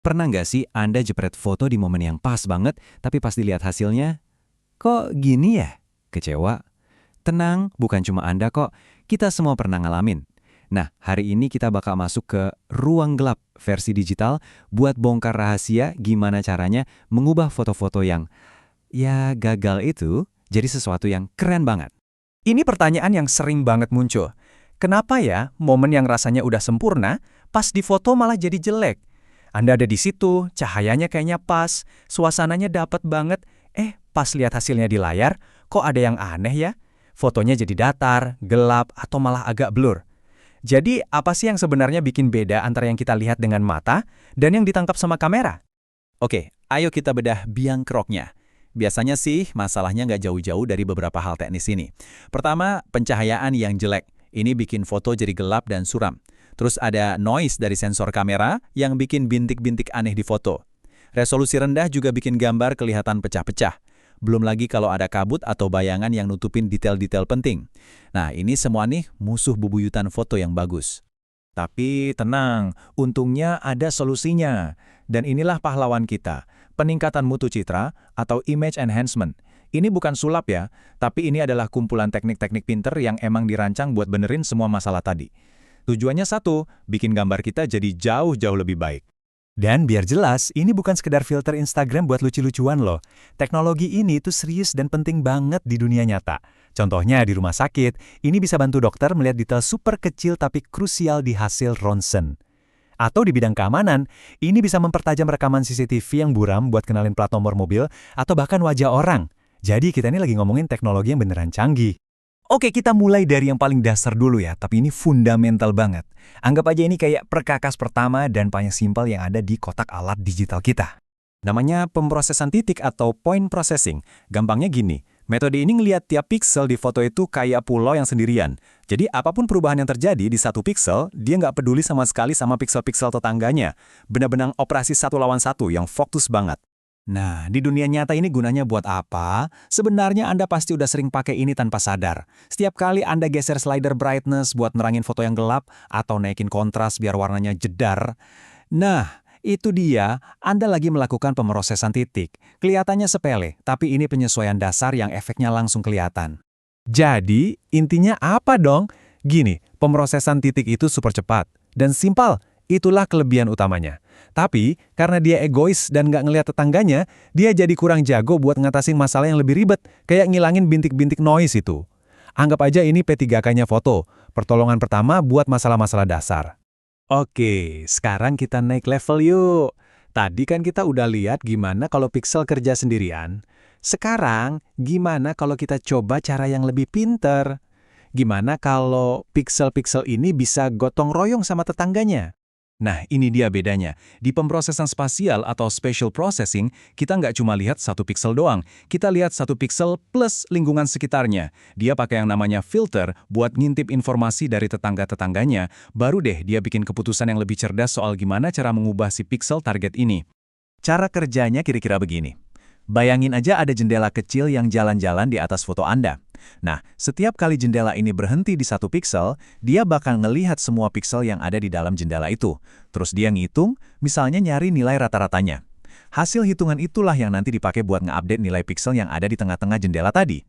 Pernah nggak sih Anda jepret foto di momen yang pas banget, tapi pas dilihat hasilnya, kok gini ya? Kecewa? Tenang, bukan cuma Anda kok. Kita semua pernah ngalamin. Nah, hari ini kita bakal masuk ke ruang gelap versi digital buat bongkar rahasia gimana caranya mengubah foto-foto yang, ya gagal itu, jadi sesuatu yang keren banget. Ini pertanyaan yang sering banget muncul. Kenapa ya momen yang rasanya udah sempurna, pas di foto malah jadi jelek? Anda ada di situ, cahayanya kayaknya pas, suasananya dapet banget, pas lihat hasilnya di layar, kok ada yang aneh ya? Fotonya jadi datar, gelap, atau malah agak blur. Jadi, apa sih yang sebenarnya bikin beda antara yang kita lihat dengan mata dan yang ditangkap sama kamera? Oke, ayo kita bedah biang keroknya. Biasanya sih masalahnya nggak jauh-jauh dari beberapa hal teknis ini. Pertama, pencahayaan yang jelek. Ini bikin foto jadi gelap dan suram. Terus ada noise dari sensor kamera yang bikin bintik-bintik aneh di foto. Resolusi rendah juga bikin gambar kelihatan pecah-pecah. Belum lagi kalau ada kabut atau bayangan yang nutupin detail-detail penting. Nah, ini semua nih musuh bebuyutan foto yang bagus. Tapi tenang, untungnya ada solusinya. Dan inilah pahlawan kita, peningkatan mutu citra atau image enhancement. Ini bukan sulap ya, tapi ini adalah kumpulan teknik-teknik pinter yang emang dirancang buat benerin semua masalah tadi. Tujuannya satu, bikin gambar kita jadi jauh-jauh lebih baik. Dan biar jelas, ini bukan sekedar filter Instagram buat lucu-lucuan loh. Teknologi ini tuh serius dan penting banget di dunia nyata. Contohnya di rumah sakit, ini bisa bantu dokter melihat detail super kecil tapi krusial di hasil ronsen. Atau di bidang keamanan, ini bisa mempertajam rekaman CCTV yang buram buat kenalin plat nomor mobil atau bahkan wajah orang. Jadi kita ini lagi ngomongin teknologi yang beneran canggih. Oke, kita mulai dari yang paling dasar dulu ya, tapi ini fundamental banget. Anggap aja ini kayak perkakas pertama dan paling simpel yang ada di kotak alat digital kita. Namanya pemrosesan titik atau point processing. Gampangnya gini, metode ini ngelihat tiap pixel di foto itu kayak pulau yang sendirian. Jadi apapun perubahan yang terjadi di satu pixel, dia nggak peduli sama sekali sama pixel-pixel tetangganya. Benar-benar operasi satu lawan satu yang fokus banget. Nah, di dunia nyata ini gunanya buat apa? Sebenarnya Anda pasti udah sering pakai ini tanpa sadar. Setiap kali Anda geser slider brightness buat nerangin foto yang gelap atau naikin kontras biar warnanya jedar. Nah, itu dia, Anda lagi melakukan pemrosesan titik. Kelihatannya sepele, tapi ini penyesuaian dasar yang efeknya langsung kelihatan. Jadi, intinya apa dong? Gini, pemrosesan titik itu super cepat dan simpel. Itulah kelebihan utamanya. Tapi, karena dia egois dan nggak ngelihat tetangganya, dia jadi kurang jago buat ngatasin masalah yang lebih ribet, kayak ngilangin bintik-bintik noise itu. Anggap aja ini P3K-nya foto, pertolongan pertama buat masalah-masalah dasar. Oke, sekarang kita naik level yuk. Tadi kan kita udah lihat gimana kalau pixel kerja sendirian. Sekarang, gimana kalau kita coba cara yang lebih pinter? Gimana kalau pixel-pixel ini bisa gotong royong sama tetangganya? Nah, ini dia bedanya. Di pemrosesan spasial atau spatial processing, kita nggak cuma lihat satu pixel doang. Kita lihat satu pixel plus lingkungan sekitarnya. Dia pakai yang namanya filter buat ngintip informasi dari tetangga-tetangganya. Baru deh dia bikin keputusan yang lebih cerdas soal gimana cara mengubah si pixel target ini. Cara kerjanya kira-kira begini. Bayangin aja ada jendela kecil yang jalan-jalan di atas foto Anda. Nah, setiap kali jendela ini berhenti di satu pixel, dia bakal ngelihat semua pixel yang ada di dalam jendela itu. Terus dia ngitung, misalnya nyari nilai rata-ratanya. Hasil hitungan itulah yang nanti dipakai buat nge-update nilai pixel yang ada di tengah-tengah jendela tadi.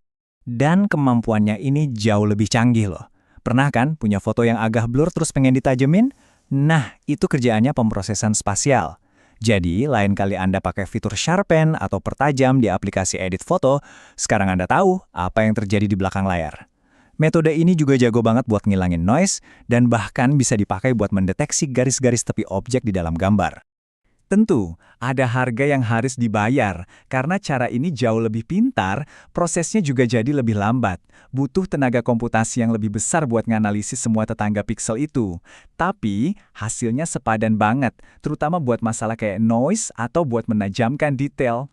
Dan kemampuannya ini jauh lebih canggih loh. Pernah kan punya foto yang agak blur terus pengen ditajemin? Nah, itu kerjaannya pemrosesan spasial. Jadi, lain kali Anda pakai fitur sharpen atau pertajam di aplikasi edit foto, sekarang Anda tahu apa yang terjadi di belakang layar. Metode ini juga jago banget buat ngilangin noise dan bahkan bisa dipakai buat mendeteksi garis-garis tepi objek di dalam gambar. Tentu, ada harga yang harus dibayar. Karena cara ini jauh lebih pintar, prosesnya juga jadi lebih lambat. Butuh tenaga komputasi yang lebih besar buat nganalisis semua tetangga pixel itu. Tapi, hasilnya sepadan banget, terutama buat masalah kayak noise atau buat menajamkan detail.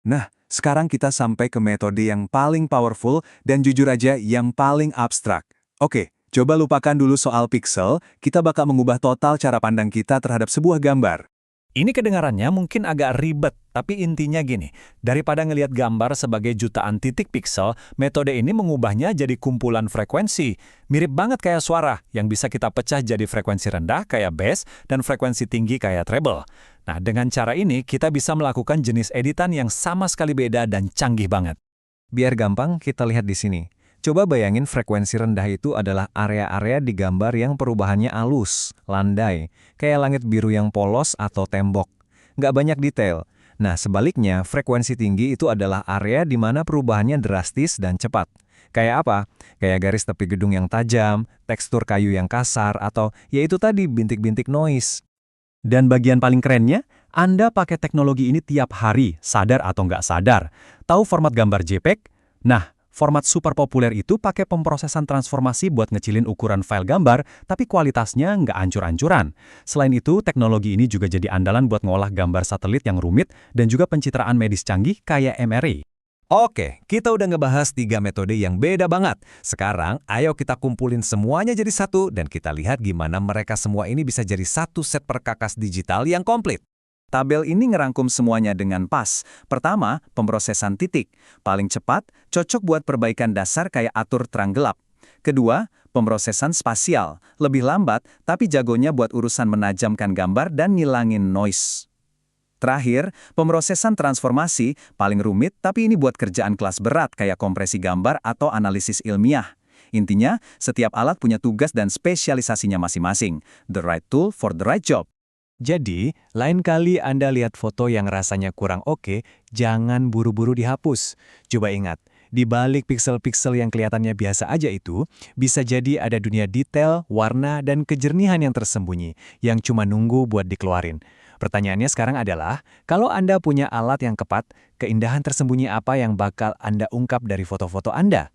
Nah, sekarang kita sampai ke metode yang paling powerful dan jujur aja yang paling abstrak. Oke, coba lupakan dulu soal pixel, kita bakal mengubah total cara pandang kita terhadap sebuah gambar. Ini kedengarannya mungkin agak ribet, tapi intinya gini, daripada ngelihat gambar sebagai jutaan titik piksel, metode ini mengubahnya jadi kumpulan frekuensi. Mirip banget kayak suara, yang bisa kita pecah jadi frekuensi rendah kayak bass dan frekuensi tinggi kayak treble. Nah, dengan cara ini kita bisa melakukan jenis editan yang sama sekali beda dan canggih banget. Biar gampang, kita lihat di sini. Coba bayangin frekuensi rendah itu adalah area-area di gambar yang perubahannya halus, landai, kayak langit biru yang polos atau tembok. Nggak banyak detail. Nah, sebaliknya, frekuensi tinggi itu adalah area di mana perubahannya drastis dan cepat. Kayak apa? Kayak garis tepi gedung yang tajam, tekstur kayu yang kasar, atau yaitu tadi bintik-bintik noise. Dan bagian paling kerennya, Anda pakai teknologi ini tiap hari, sadar atau nggak sadar. Tahu format gambar JPEG? Nah, format super populer itu pakai pemrosesan transformasi buat ngecilin ukuran file gambar, tapi kualitasnya nggak ancur-ancuran. Selain itu, teknologi ini juga jadi andalan buat ngolah gambar satelit yang rumit dan juga pencitraan medis canggih kayak MRI. Oke, kita udah ngebahas 3 metode yang beda banget. Sekarang, ayo kita kumpulin semuanya jadi satu dan kita lihat gimana mereka semua ini bisa jadi satu set perkakas digital yang komplit. Tabel ini ngerangkum semuanya dengan pas. Pertama, pemrosesan titik. Paling cepat, cocok buat perbaikan dasar kayak atur terang gelap. Kedua, pemrosesan spasial. Lebih lambat, tapi jagonya buat urusan menajamkan gambar dan ngilangin noise. Terakhir, pemrosesan transformasi. Paling rumit, tapi ini buat kerjaan kelas berat kayak kompresi gambar atau analisis ilmiah. Intinya, setiap alat punya tugas dan spesialisasinya masing-masing. The right tool for the right job. Jadi, lain kali Anda lihat foto yang rasanya kurang oke, jangan buru-buru dihapus. Coba ingat, di balik piksel-piksel yang kelihatannya biasa aja itu, bisa jadi ada dunia detail, warna, dan kejernihan yang tersembunyi, yang cuma nunggu buat dikeluarin. Pertanyaannya sekarang adalah, kalau Anda punya alat yang tepat, keindahan tersembunyi apa yang bakal Anda ungkap dari foto-foto Anda?